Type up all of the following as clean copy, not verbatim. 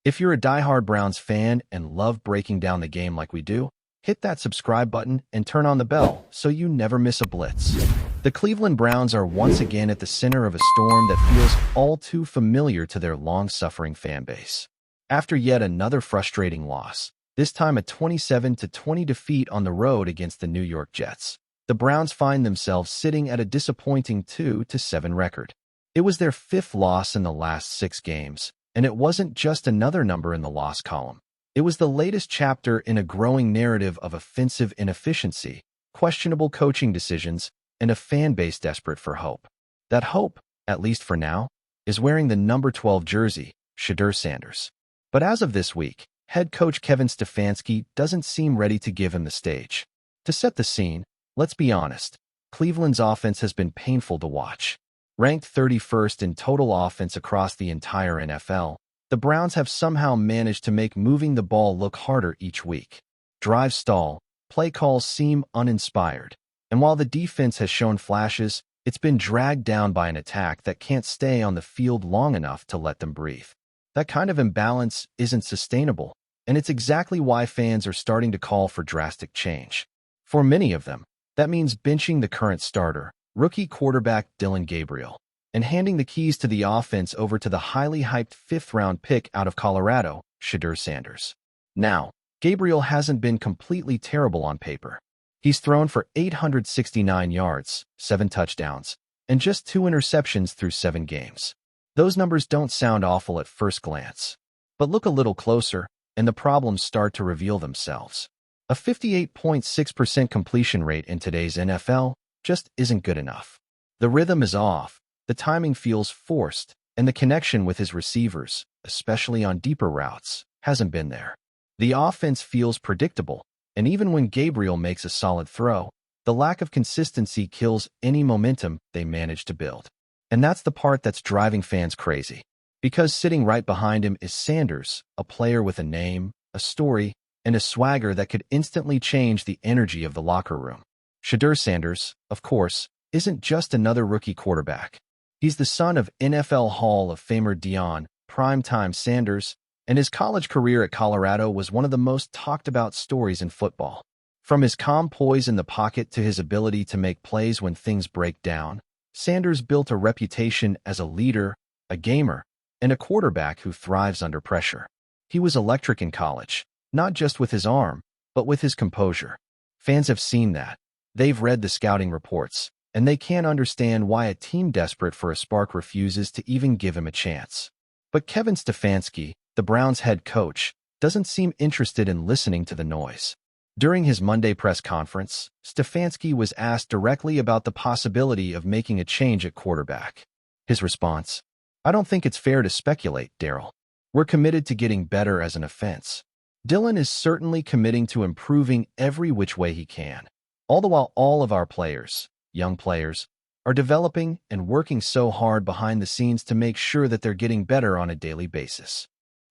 If you're a diehard Browns fan and love breaking down the game like we do, hit that subscribe button and turn on the bell so you never miss a blitz. The Cleveland Browns are once again at the center of a storm that feels all too familiar to their long-suffering fan base. After yet another frustrating loss, this time a 27-20 defeat on the road against the New York Jets, the Browns find themselves sitting at a disappointing 2-7 record. It was their fifth loss in the last 6 games, and it wasn't just another number in the loss column. It was the latest chapter in a growing narrative of offensive inefficiency, questionable coaching decisions, and a fan base desperate for hope. That hope, at least for now, is wearing the number 12 jersey, Shedeur Sanders. But as of this week, head coach Kevin Stefanski doesn't seem ready to give him the stage. To set the scene, let's be honest, Cleveland's offense has been painful to watch. Ranked 31st in total offense across the entire NFL, the Browns have somehow managed to make moving the ball look harder each week. Drives stall, play calls seem uninspired, and while the defense has shown flashes, it's been dragged down by an attack that can't stay on the field long enough to let them breathe. That kind of imbalance isn't sustainable, and it's exactly why fans are starting to call for drastic change. For many of them, that means benching the current starter, rookie quarterback Dillon Gabriel, and handing the keys to the offense over to the highly hyped 5th-round pick out of Colorado, Shedeur Sanders. Now, Gabriel hasn't been completely terrible on paper. He's thrown for 869 yards, 7 touchdowns, and just 2 interceptions through 7 games. Those numbers don't sound awful at first glance. But look a little closer, and the problems start to reveal themselves. A 58.6% completion rate in today's NFL just isn't good enough. The rhythm is off, the timing feels forced, and the connection with his receivers, especially on deeper routes, hasn't been there. The offense feels predictable, and even when Gabriel makes a solid throw, the lack of consistency kills any momentum they manage to build. And that's the part that's driving fans crazy. Because sitting right behind him is Sanders, a player with a name, a story, and a swagger that could instantly change the energy of the locker room. Shedeur Sanders, of course, isn't just another rookie quarterback. He's the son of NFL Hall of Famer Deion "Primetime" Sanders, and his college career at Colorado was one of the most talked-about stories in football. From his calm poise in the pocket to his ability to make plays when things break down, Sanders built a reputation as a leader, a gamer, and a quarterback who thrives under pressure. He was electric in college, not just with his arm, but with his composure. Fans have seen that. They've read the scouting reports, and they can't understand why a team desperate for a spark refuses to even give him a chance. But Kevin Stefanski, the Browns head coach, doesn't seem interested in listening to the noise. During his Monday press conference, Stefanski was asked directly about the possibility of making a change at quarterback. His response: "I don't think it's fair to speculate, Daryl. We're committed to getting better as an offense. Dillon is certainly committing to improving every which way he can. All the while all of our players, young players, are developing and working so hard behind the scenes to make sure that they're getting better on a daily basis."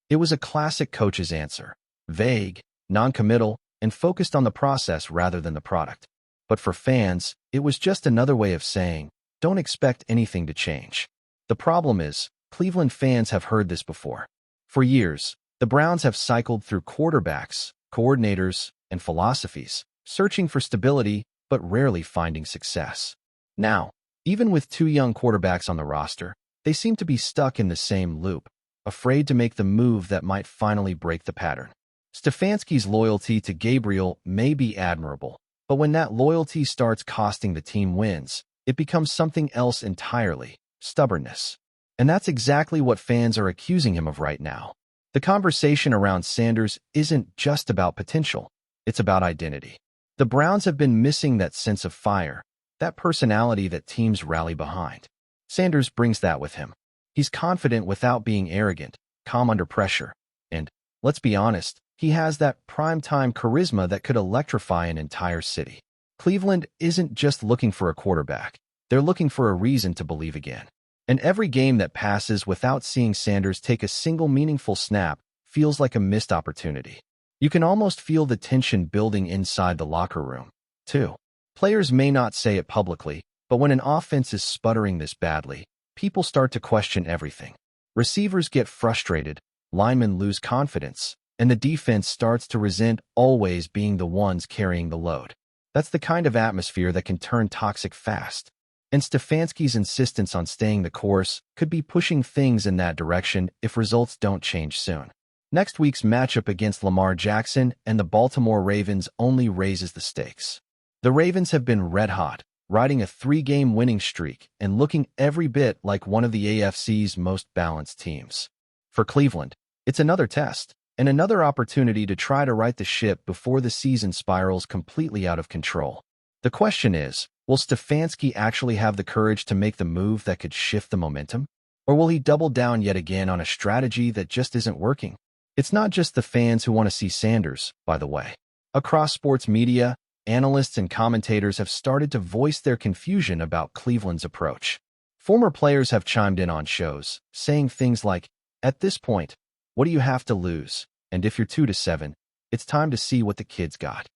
It was a classic coach's answer, vague, non-committal, and focused on the process rather than the product. But for fans, it was just another way of saying, don't expect anything to change. The problem is, Cleveland fans have heard this before. For years, the Browns have cycled through quarterbacks, coordinators, and philosophies, searching for stability but rarely finding success. Now, even with 2 young quarterbacks on the roster, they seem to be stuck in the same loop, afraid to make the move that might finally break the pattern. Stefanski's loyalty to Gabriel may be admirable, but when that loyalty starts costing the team wins, it becomes something else entirely: stubbornness. And that's exactly what fans are accusing him of right now. The conversation around Sanders isn't just about potential, it's about identity. The Browns have been missing that sense of fire, that personality that teams rally behind. Sanders brings that with him. He's confident without being arrogant, calm under pressure, and, let's be honest, he has that prime-time charisma that could electrify an entire city. Cleveland isn't just looking for a quarterback, they're looking for a reason to believe again. And every game that passes without seeing Sanders take a single meaningful snap feels like a missed opportunity. You can almost feel the tension building inside the locker room, too. Players may not say it publicly, but when an offense is sputtering this badly, people start to question everything. Receivers get frustrated, linemen lose confidence, and the defense starts to resent always being the ones carrying the load. That's the kind of atmosphere that can turn toxic fast. And Stefanski's insistence on staying the course could be pushing things in that direction if results don't change soon. Next week's matchup against Lamar Jackson and the Baltimore Ravens only raises the stakes. The Ravens have been red hot, riding a 3-game winning streak and looking every bit like one of the AFC's most balanced teams. For Cleveland, it's another test and another opportunity to try to right the ship before the season spirals completely out of control. The question is, will Stefanski actually have the courage to make the move that could shift the momentum? Or will he double down yet again on a strategy that just isn't working? It's not just the fans who want to see Sanders, by the way. Across sports media, analysts and commentators have started to voice their confusion about Cleveland's approach. Former players have chimed in on shows, saying things like, "At this point, what do you have to lose? And if you're 2-7, it's time to see what the kid's got."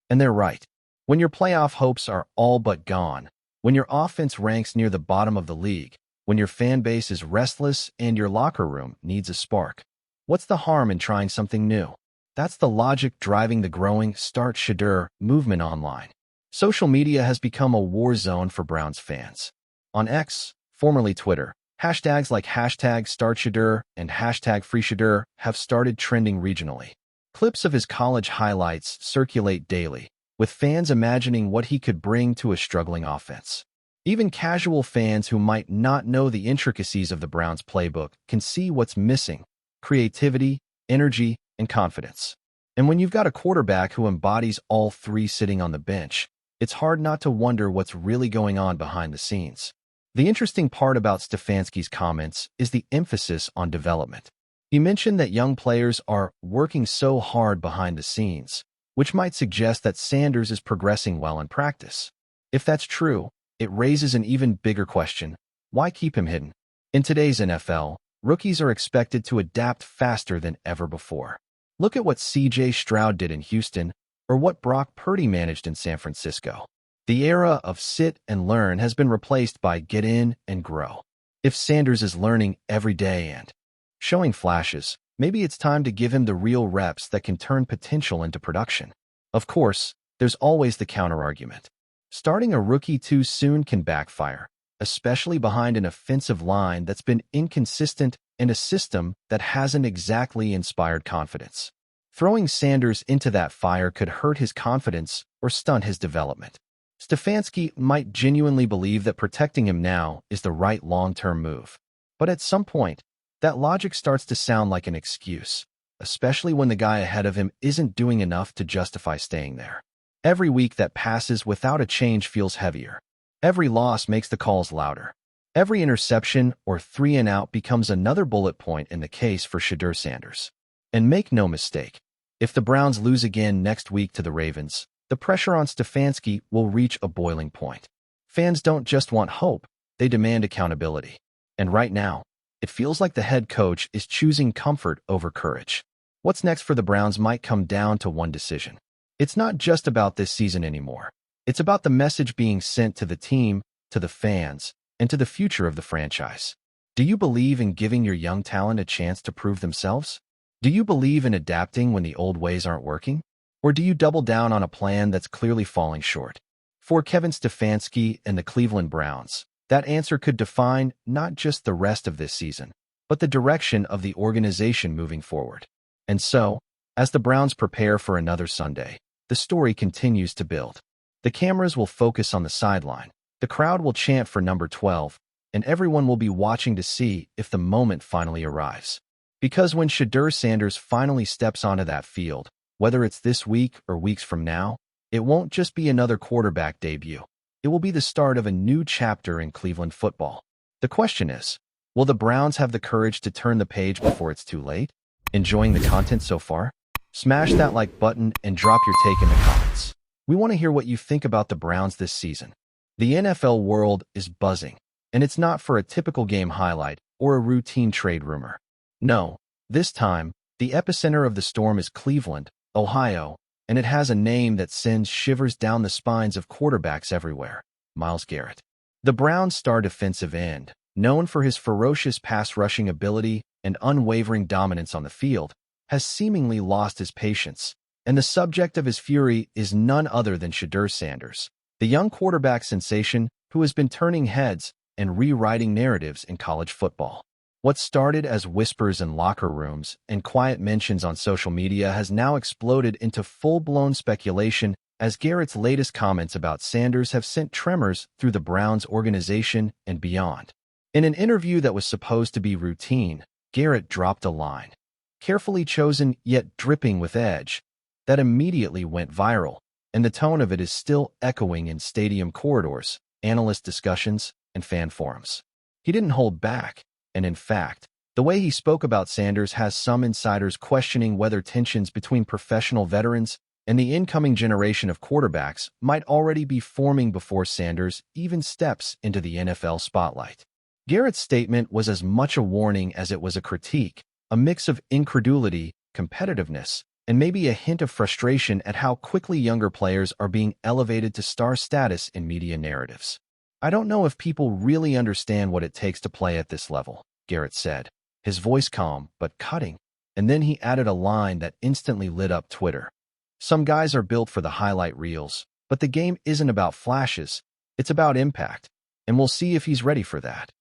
And they're right. When your playoff hopes are all but gone, when your offense ranks near the bottom of the league, when your fan base is restless and your locker room needs a spark, what's the harm in trying something new? That's the logic driving the growing Start Shedeur movement online. Social media has become a war zone for Browns fans. On X, formerly Twitter, hashtags like #StartShedeur and #FreeShedeur have started trending regionally. Clips of his college highlights circulate daily, with fans imagining what he could bring to a struggling offense. Even casual fans who might not know the intricacies of the Browns playbook can see what's missing: creativity, energy, and confidence. And when you've got a quarterback who embodies all three sitting on the bench, it's hard not to wonder what's really going on behind the scenes. The interesting part about Stefanski's comments is the emphasis on development. He mentioned that young players are working so hard behind the scenes, which might suggest that Sanders is progressing well in practice. If that's true, it raises an even bigger question: why keep him hidden? In today's NFL, rookies are expected to adapt faster than ever before. Look at what C.J. Stroud did in Houston, or what Brock Purdy managed in San Francisco. The era of sit and learn has been replaced by get in and grow. If Sanders is learning every day and showing flashes, maybe it's time to give him the real reps that can turn potential into production. Of course, there's always the counterargument. Starting a rookie too soon can backfire, especially behind an offensive line that's been inconsistent and a system that hasn't exactly inspired confidence. Throwing Sanders into that fire could hurt his confidence or stunt his development. Stefanski might genuinely believe that protecting him now is the right long-term move. But at some point, that logic starts to sound like an excuse, especially when the guy ahead of him isn't doing enough to justify staying there. Every week that passes without a change feels heavier. Every loss makes the calls louder. Every interception or 3-and-out becomes another bullet point in the case for Shedeur Sanders. And make no mistake, if the Browns lose again next week to the Ravens, the pressure on Stefanski will reach a boiling point. Fans don't just want hope, they demand accountability. And right now, it feels like the head coach is choosing comfort over courage. What's next for the Browns might come down to one decision. It's not just about this season anymore. It's about the message being sent to the team, to the fans, and to the future of the franchise. Do you believe in giving your young talent a chance to prove themselves? Do you believe in adapting when the old ways aren't working? Or do you double down on a plan that's clearly falling short? For Kevin Stefanski and the Cleveland Browns, that answer could define not just the rest of this season, but the direction of the organization moving forward. And so, as the Browns prepare for another Sunday, the story continues to build. The cameras will focus on the sideline, the crowd will chant for number 12, and everyone will be watching to see if the moment finally arrives. Because when Shedeur Sanders finally steps onto that field, whether it's this week or weeks from now, it won't just be another quarterback debut. It will be the start of a new chapter in Cleveland football. The question is, will the Browns have the courage to turn the page before it's too late? Enjoying the content so far? Smash that like button and drop your take in the comments. We want to hear what you think about the Browns this season. The NFL world is buzzing, and it's not for a typical game highlight or a routine trade rumor. No, this time, the epicenter of the storm is Cleveland, Ohio, and it has a name that sends shivers down the spines of quarterbacks everywhere: Myles Garrett. The Browns' star defensive end, known for his ferocious pass-rushing ability, and unwavering dominance on the field, has seemingly lost his patience, and the subject of his fury is none other than Shedeur Sanders, the young quarterback sensation who has been turning heads and rewriting narratives in college football. What started as whispers in locker rooms and quiet mentions on social media has now exploded into full-blown speculation as Garrett's latest comments about Sanders have sent tremors through the Browns organization and beyond. In an interview that was supposed to be routine, Garrett dropped a line, carefully chosen yet dripping with edge, that immediately went viral, and the tone of it is still echoing in stadium corridors, analyst discussions, and fan forums. He didn't hold back, and in fact, the way he spoke about Sanders has some insiders questioning whether tensions between professional veterans and the incoming generation of quarterbacks might already be forming before Sanders even steps into the NFL spotlight. Garrett's statement was as much a warning as it was a critique, a mix of incredulity, competitiveness, and maybe a hint of frustration at how quickly younger players are being elevated to star status in media narratives. "I don't know if people really understand what it takes to play at this level," Garrett said, his voice calm but cutting, and then he added a line that instantly lit up Twitter. "Some guys are built for the highlight reels, but the game isn't about flashes, it's about impact, and we'll see if he's ready for that."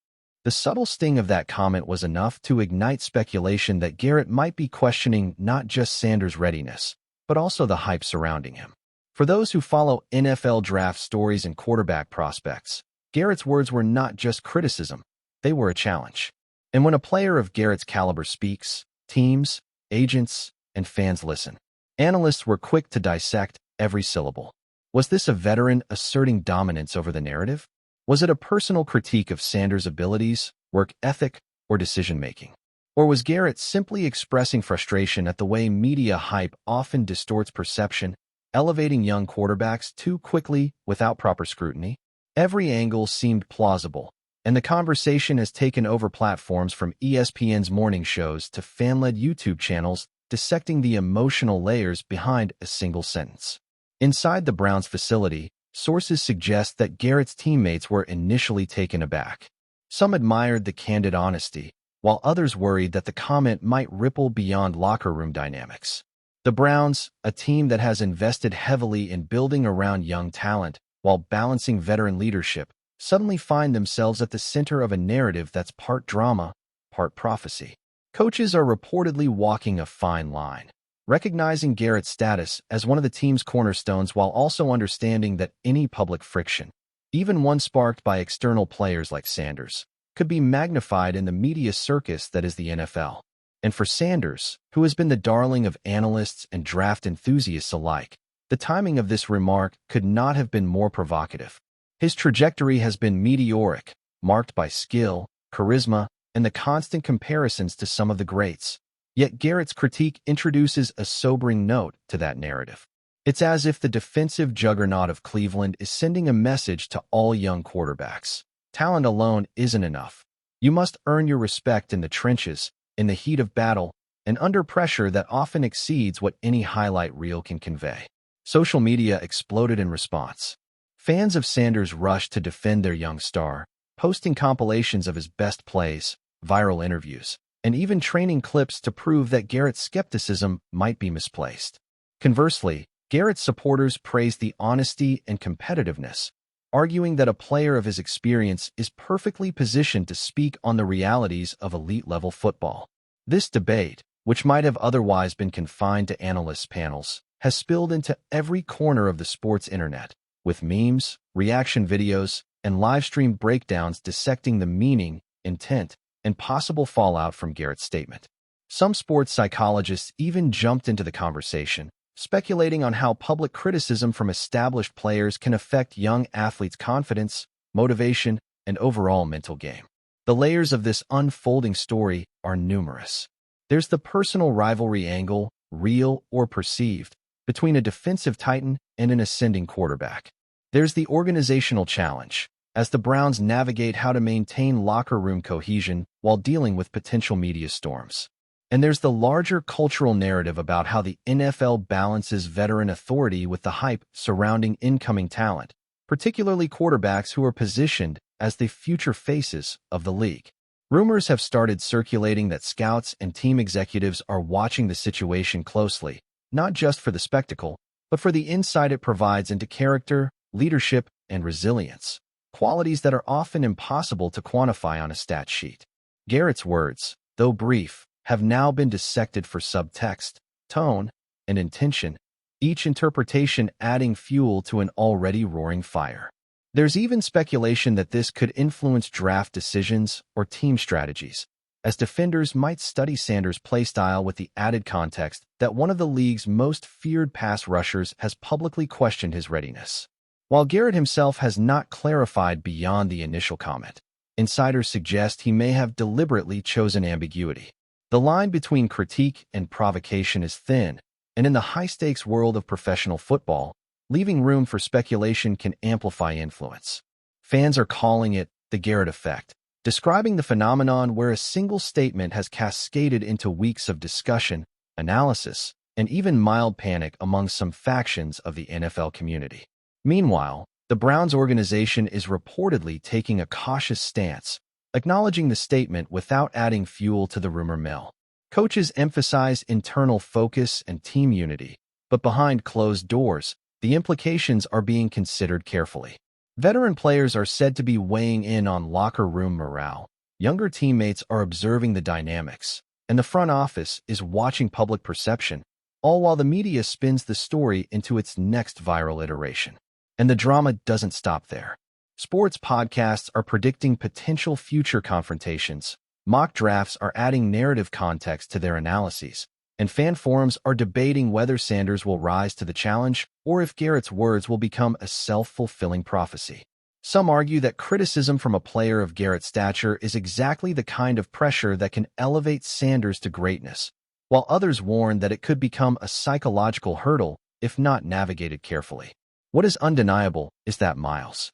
The subtle sting of that comment was enough to ignite speculation that Garrett might be questioning not just Sanders' readiness, but also the hype surrounding him. For those who follow NFL draft stories and quarterback prospects, Garrett's words were not just criticism, they were a challenge. And when a player of Garrett's caliber speaks, teams, agents, and fans listen. Analysts were quick to dissect every syllable. Was this a veteran asserting dominance over the narrative? Was it a personal critique of Sanders' abilities, work ethic, or decision-making? Or was Garrett simply expressing frustration at the way media hype often distorts perception, elevating young quarterbacks too quickly without proper scrutiny? Every angle seemed plausible, and the conversation has taken over platforms from ESPN's morning shows to fan-led YouTube channels dissecting the emotional layers behind a single sentence. Inside the Browns facility, sources suggest that Garrett's teammates were initially taken aback. Some admired the candid honesty, while others worried that the comment might ripple beyond locker room dynamics. The Browns, a team that has invested heavily in building around young talent while balancing veteran leadership, suddenly find themselves at the center of a narrative that's part drama, part prophecy. Coaches are reportedly walking a fine line, recognizing Garrett's status as one of the team's cornerstones while also understanding that any public friction, even one sparked by external players like Sanders, could be magnified in the media circus that is the NFL. And for Sanders, who has been the darling of analysts and draft enthusiasts alike, the timing of this remark could not have been more provocative. His trajectory has been meteoric, marked by skill, charisma, and the constant comparisons to some of the greats. Yet Garrett's critique introduces a sobering note to that narrative. It's as if the defensive juggernaut of Cleveland is sending a message to all young quarterbacks. Talent alone isn't enough. You must earn your respect in the trenches, in the heat of battle, and under pressure that often exceeds what any highlight reel can convey. Social media exploded in response. Fans of Sanders rushed to defend their young star, posting compilations of his best plays, viral interviews, and even training clips to prove that Garrett's skepticism might be misplaced. Conversely, Garrett's supporters praised the honesty and competitiveness, arguing that a player of his experience is perfectly positioned to speak on the realities of elite-level football. This debate, which might have otherwise been confined to analysts' panels, has spilled into every corner of the sports internet, with memes, reaction videos, and live-stream breakdowns dissecting the meaning, intent, and possible fallout from Garrett's statement. Some sports psychologists even jumped into the conversation, speculating on how public criticism from established players can affect young athletes' confidence, motivation, and overall mental game. The layers of this unfolding story are numerous. There's the personal rivalry angle, real or perceived, between a defensive titan and an ascending quarterback. There's the organizational challenge, as the Browns navigate how to maintain locker room cohesion while dealing with potential media storms. And there's the larger cultural narrative about how the NFL balances veteran authority with the hype surrounding incoming talent, particularly quarterbacks who are positioned as the future faces of the league. Rumors have started circulating that scouts and team executives are watching the situation closely, not just for the spectacle, but for the insight it provides into character, leadership, and resilience, qualities that are often impossible to quantify on a stat sheet. Garrett's words, though brief, have now been dissected for subtext, tone, and intention, each interpretation adding fuel to an already roaring fire. There's even speculation that this could influence draft decisions or team strategies, as defenders might study Sanders' playstyle with the added context that one of the league's most feared pass rushers has publicly questioned his readiness. While Garrett himself has not clarified beyond the initial comment, insiders suggest he may have deliberately chosen ambiguity. The line between critique and provocation is thin, and in the high-stakes world of professional football, leaving room for speculation can amplify influence. Fans are calling it the Garrett effect, describing the phenomenon where a single statement has cascaded into weeks of discussion, analysis, and even mild panic among some factions of the NFL community. Meanwhile, the Browns organization is reportedly taking a cautious stance, acknowledging the statement without adding fuel to the rumor mill. Coaches emphasize internal focus and team unity, but behind closed doors, the implications are being considered carefully. Veteran players are said to be weighing in on locker room morale. Younger teammates are observing the dynamics, and the front office is watching public perception, all while the media spins the story into its next viral iteration. And the drama doesn't stop there. Sports podcasts are predicting potential future confrontations. Mock drafts are adding narrative context to their analyses, and fan forums are debating whether Sanders will rise to the challenge or if Garrett's words will become a self-fulfilling prophecy. Some argue that criticism from a player of Garrett's stature is exactly the kind of pressure that can elevate Sanders to greatness, while others warn that it could become a psychological hurdle if not navigated carefully. What is undeniable is that Myles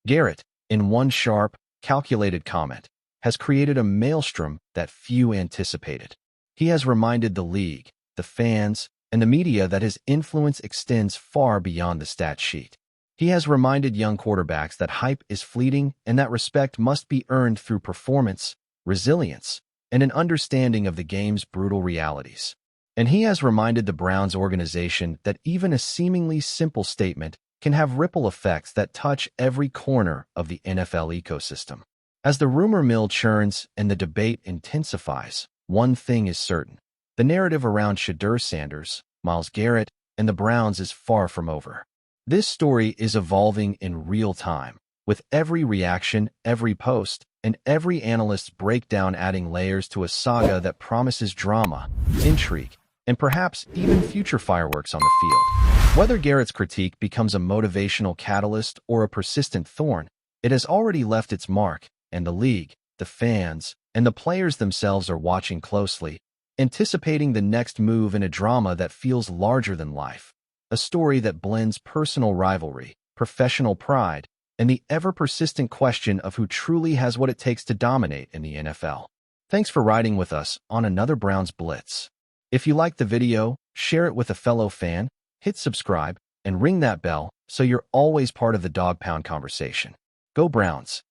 Garrett, in one sharp, calculated comment, has created a maelstrom that few anticipated. He has reminded the league, the fans, and the media that his influence extends far beyond the stat sheet. He has reminded young quarterbacks that hype is fleeting and that respect must be earned through performance, resilience, and an understanding of the game's brutal realities. And he has reminded the Browns organization that even a seemingly simple statement can have ripple effects that touch every corner of the NFL ecosystem. As the rumor mill churns and the debate intensifies, one thing is certain. The narrative around Shedeur Sanders, Myles Garrett, and the Browns is far from over. This story is evolving in real time, with every reaction, every post, and every analyst's breakdown adding layers to a saga that promises drama, intrigue, and perhaps even future fireworks on the field. Whether Garrett's critique becomes a motivational catalyst or a persistent thorn, it has already left its mark, and the league, the fans, and the players themselves are watching closely, anticipating the next move in a drama that feels larger than life, a story that blends personal rivalry, professional pride, and the ever-persistent question of who truly has what it takes to dominate in the NFL. Thanks for riding with us on another Browns Blitz. If you liked the video, share it with a fellow fan, hit subscribe, and ring that bell so you're always part of the Dawg Pound conversation. Go Browns!